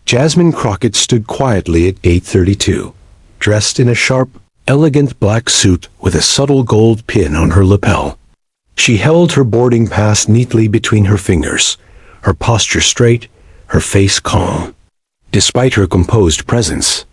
Jasmine Crockett stood quietly at gate 32, dressed in a sharp, elegant black suit with a subtle gold pin on her lapel. She held her boarding pass neatly between her fingers, her posture straight, her face calm. Despite her composed presence,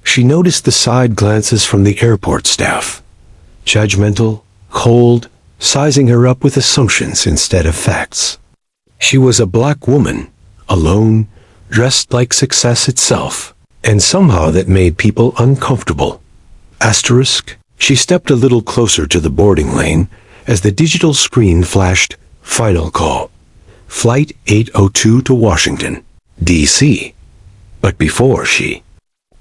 she noticed the side glances from the airport staff. Judgmental, cold, sizing her up with assumptions instead of facts. She was a black woman, alone, dressed like success itself, and somehow that made people uncomfortable. Asterisk, she stepped a little closer to the boarding lane as the digital screen flashed, "Final call. Flight 802 to Washington, D.C." But before she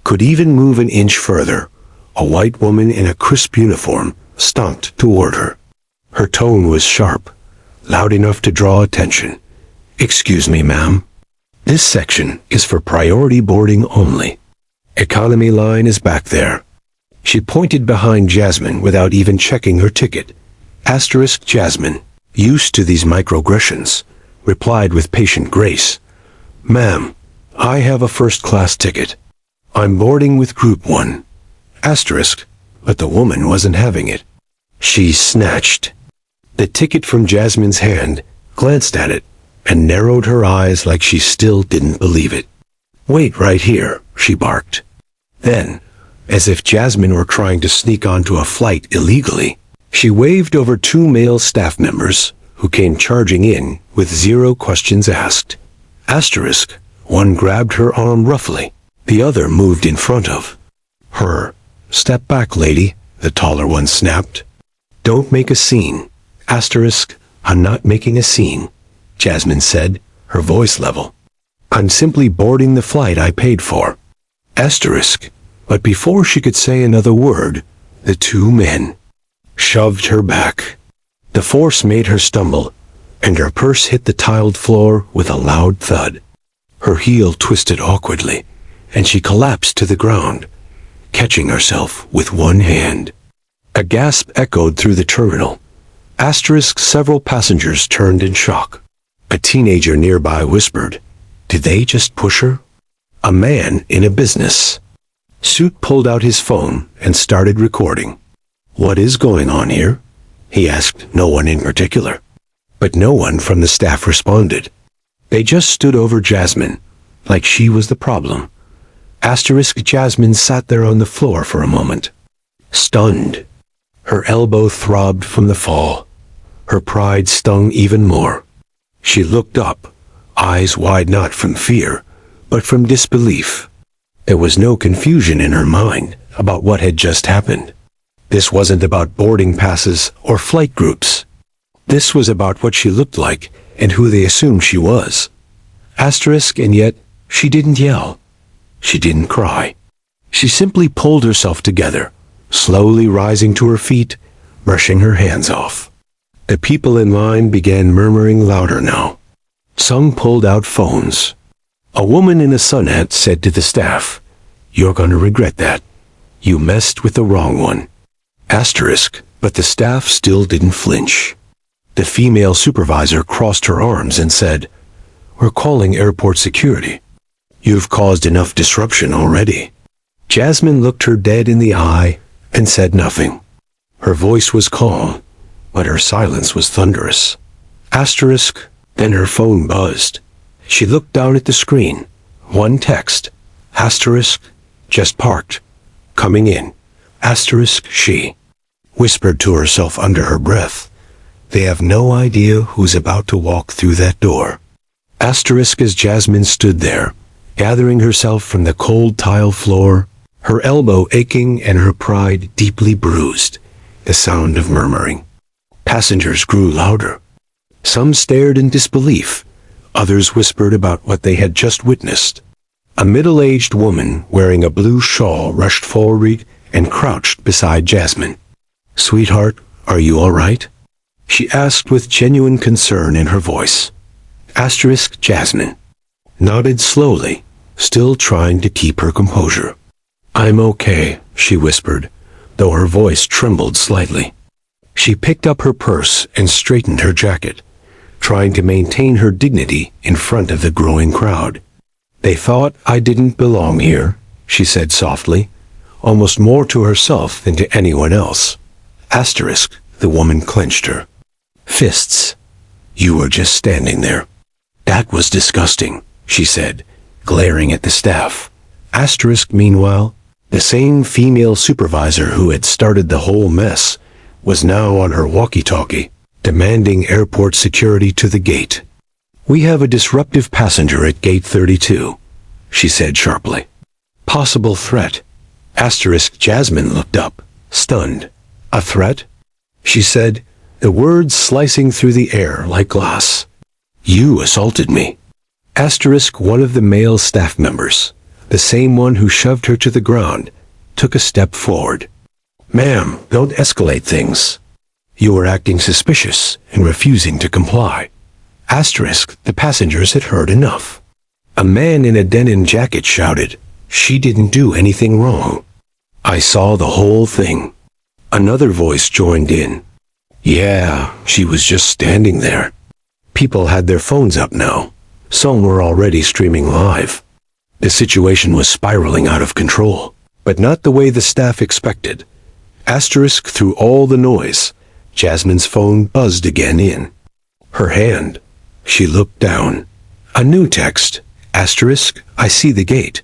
could even move an inch further, a white woman in a crisp uniform stomped toward her. Her tone was sharp, loud enough to draw attention. "Excuse me, ma'am. This section is for priority boarding only. Economy line is back there." She pointed behind Jasmine without even checking her ticket. Asterisk Jasmine, used to these microaggressions, replied with patient grace, "Ma'am, I have a first-class ticket. I'm boarding with Group 1. Asterisk, but the woman wasn't having it. She snatched the ticket from Jasmine's hand, glanced at it, and narrowed her eyes like she still didn't believe it. "Wait right here," she barked. Then, as if Jasmine were trying to sneak onto a flight illegally, she waved over two male staff members who came charging in with zero questions asked. Asterisk, one grabbed her arm roughly. The other moved in front of her. "Step back, lady," the taller one snapped. "Don't make a scene." Asterisk, "I'm not making a scene," Jasmine said, her voice level. "I'm simply boarding the flight I paid for." Asterisk, but before she could say another word, the two men shoved her back. The force made her stumble, and her purse hit the tiled floor with a loud thud. Her heel twisted awkwardly, and she collapsed to the ground, catching herself with one hand. A gasp echoed through the terminal. Asterisk, several passengers turned in shock. A teenager nearby whispered, "Did they just push her?" A man in a business suit pulled out his phone and started recording. "What is going on here?" he asked no one in particular. But no one from the staff responded. They just stood over Jasmine, like she was the problem. Asterisk Jasmine sat there on the floor for a moment, stunned. Her elbow throbbed from the fall. Her pride stung even more. She looked up, eyes wide not from fear, but from disbelief. There was no confusion in her mind about what had just happened. This wasn't about boarding passes or flight groups. This was about what she looked like and who they assumed she was. Asterisk, and yet she didn't yell. She didn't cry. She simply pulled herself together, slowly rising to her feet, brushing her hands off. The people in line began murmuring louder now. Some pulled out phones. A woman in a sun hat said to the staff, "You're going to regret that. You messed with the wrong one." Asterisk, but the staff still didn't flinch. The female supervisor crossed her arms and said, "We're calling airport security. You've caused enough disruption already." Jasmine looked her dead in the eye and said nothing. Her voice was calm, but her silence was thunderous. Asterisk, then her phone buzzed. She looked down at the screen. One text. Asterisk, just parked. Coming in. Asterisk, she whispered to herself under her breath. They have no idea who's about to walk through that door. Asterisk, as Jasmine stood there, gathering herself from the cold tile floor, her elbow aching and her pride deeply bruised, the sound of murmuring. Passengers grew louder. Some stared in disbelief. Others whispered about what they had just witnessed. A middle-aged woman wearing a blue shawl rushed forward and crouched beside Jasmine. "Sweetheart, are you all right?" she asked with genuine concern in her voice. Asterisk Jasmine nodded slowly, still trying to keep her composure. "I'm okay," she whispered, though her voice trembled slightly. She picked up her purse and straightened her jacket, trying to maintain her dignity in front of the growing crowd. They thought I didn't belong here, she said softly, almost more to herself than to anyone else. Asterisk, the woman clenched her fists. You were just standing there. That was disgusting, she said, glaring at the staff. Asterisk, meanwhile, the same female supervisor who had started the whole mess, was now on her walkie-talkie, demanding airport security to the gate. We have a disruptive passenger at gate 32, she said sharply. Possible threat. Asterisk, Jasmine looked up, stunned. A threat? She said, the words slicing through the air like glass. You assaulted me. Asterisk, one of the male staff members, the same one who shoved her to the ground, took a step forward. Ma'am, don't escalate things. You were acting suspicious and refusing to comply. Asterisk, the passengers had heard enough. A man in a denim jacket shouted, she didn't do anything wrong. I saw the whole thing. Another voice joined in. Yeah, she was just standing there. People had their phones up now. Some were already streaming live. The situation was spiraling out of control, but not the way the staff expected. Asterisk, through all the noise, Jasmine's phone buzzed again in her hand. She looked down. A new text. Asterisk, I see the gate.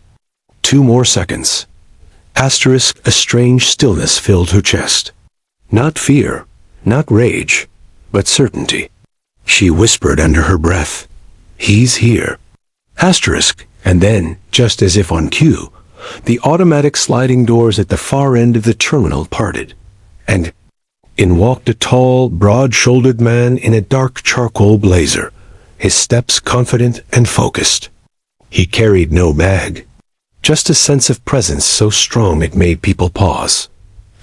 2 more seconds. Asterisk, a strange stillness filled her chest. Not fear, not rage, but certainty. She whispered under her breath, he's here. Asterisk, and then, just as if on cue, the automatic sliding doors at the far end of the terminal parted, and in walked a tall, broad-shouldered man in a dark charcoal blazer, his steps confident and focused. He carried no bag, just a sense of presence so strong it made people pause.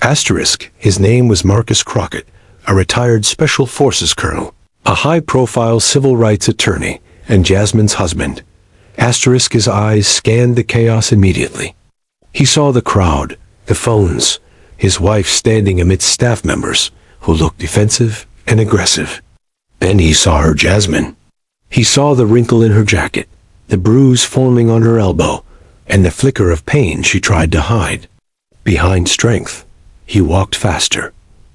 Asterisk, his name was Marcus Crockett, a retired Special Forces colonel, a high-profile civil rights attorney, and Jasmine's husband. Asterisk, his eyes scanned the chaos immediately. He saw the crowd, the phones, his wife standing amidst staff members who looked defensive and aggressive. Then he saw her, Jasmine. He saw the wrinkle in her jacket, the bruise forming on her elbow, and the flicker of pain she tried to hide. Behind strength, he walked faster.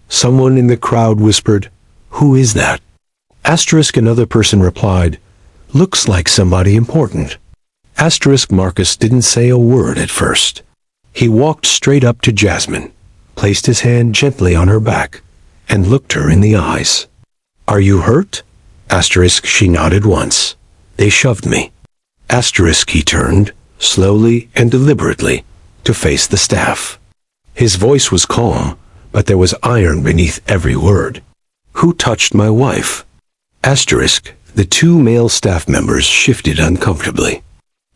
Someone in the crowd whispered, who is that? Asterisk, another person replied, looks like somebody important. Asterisk, Marcus didn't say a word at first. He walked straight up to Jasmine, placed his hand gently on her back, and looked her in the eyes. Are you hurt? Asterisk, she nodded once. They shoved me. Asterisk, he turned, slowly and deliberately, to face the staff. His voice was calm, but there was iron beneath every word. Who touched my wife? Asterisk, the 2 male staff members shifted uncomfortably.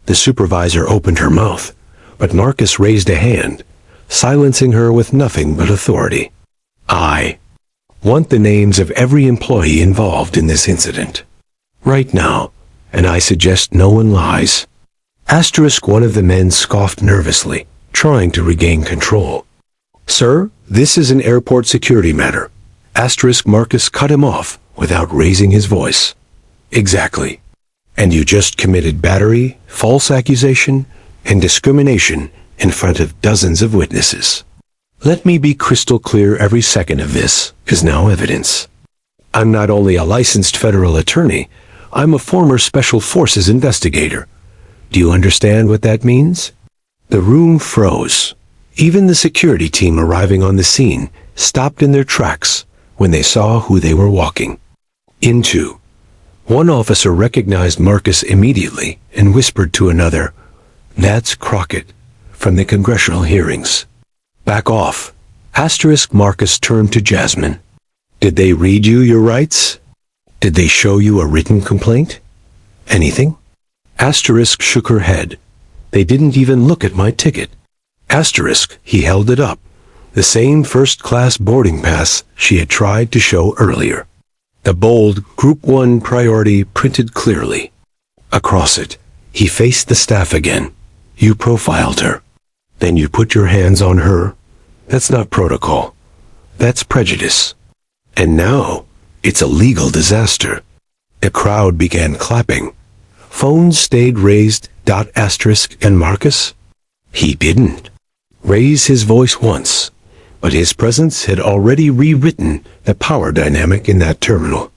The supervisor opened her mouth, but Marcus raised a hand, silencing her with nothing but authority. I want the names of every employee involved in this incident. Right now, and I suggest no one lies. Asterisk, one of the men scoffed nervously, trying to regain control. Sir, this is an airport security matter. Asterisk, Marcus cut him off without raising his voice. Exactly. And you just committed battery, false accusation, and discrimination in front of dozens of witnesses. Let me be crystal clear, every second of this is now evidence. I'm not only a licensed federal attorney, I'm a former Special Forces investigator. Do you understand what that means? The room froze. Even the security team arriving on the scene stopped in their tracks when they saw who they were walking into. One officer recognized Marcus immediately and whispered to another, that's Crockett, from the congressional hearings. Back off. Asterisk, Marcus turned to Jasmine. Did they read you your rights? Did they show you a written complaint? Anything? Asterisk shook her head. They didn't even look at my ticket. Asterisk, he held it up. The same first-class boarding pass she had tried to show earlier. The bold Group 1 priority printed clearly. Across it, he faced the staff again. You profiled her. Then you put your hands on her. That's not protocol. That's prejudice. And now, it's a legal disaster. The crowd began clapping. Phones stayed raised And Marcus? He didn't raise his voice once, but his presence had already rewritten the power dynamic in that terminal.